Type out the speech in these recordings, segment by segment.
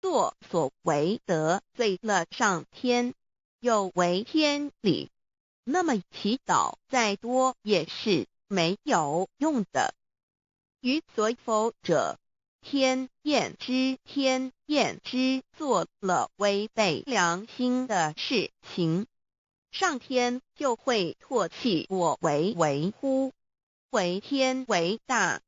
作所为得罪了上天，有违天理，那么祈祷再多也是没有用的。于所否者，天厌之做了违背良心的事情，上天就会唾弃我为乎？为天为大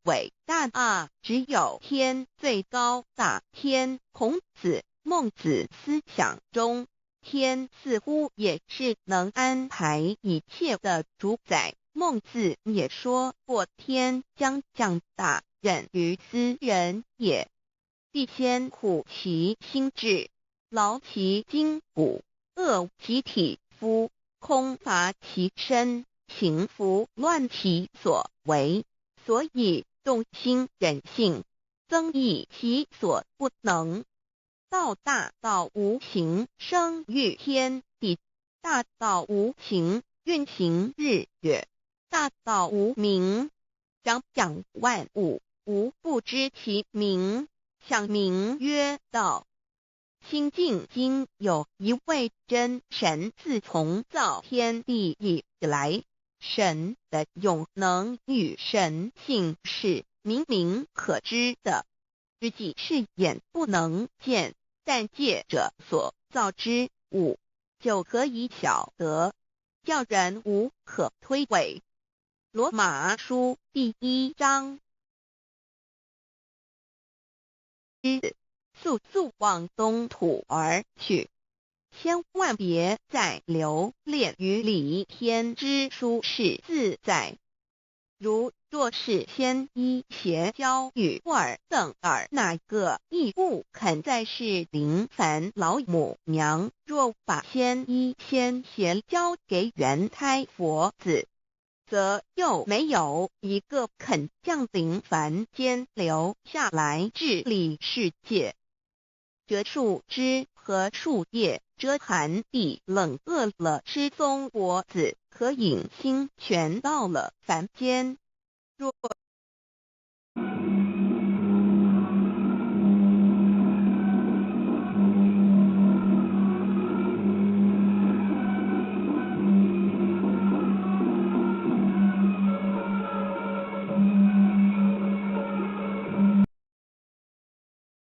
啊！只有天最高大天。孔子、孟子思想中，天似乎也是能安排一切的主宰。孟子也说过：“天将降大任于斯人也，必先苦其心志，劳其筋骨，饿其体肤，空乏其身，行拂乱其所为。所以动心忍性，增益其所不能。道大道无形，生育天地；大道无形，运行日月；大道无名，掌养万物。吾不知其名，想名曰道。”新晋经有一位真神，自从造天地以来，神的永能与神性是明明可知的，实际是眼不能见，但借着所造之物，就可以晓得，叫人无可推诿。罗马书第1章。速往东土而去，千万别再留恋于礼天之舒适自在。若是先医邪教与尔等哪个亦不肯再是临凡老母娘，若把先医先邪交给元胎佛子，则又没有一个肯降临凡间留下来治理世界。这树枝和树叶遮寒地冷，饿了吃松果子，可饮清泉到了凡间。若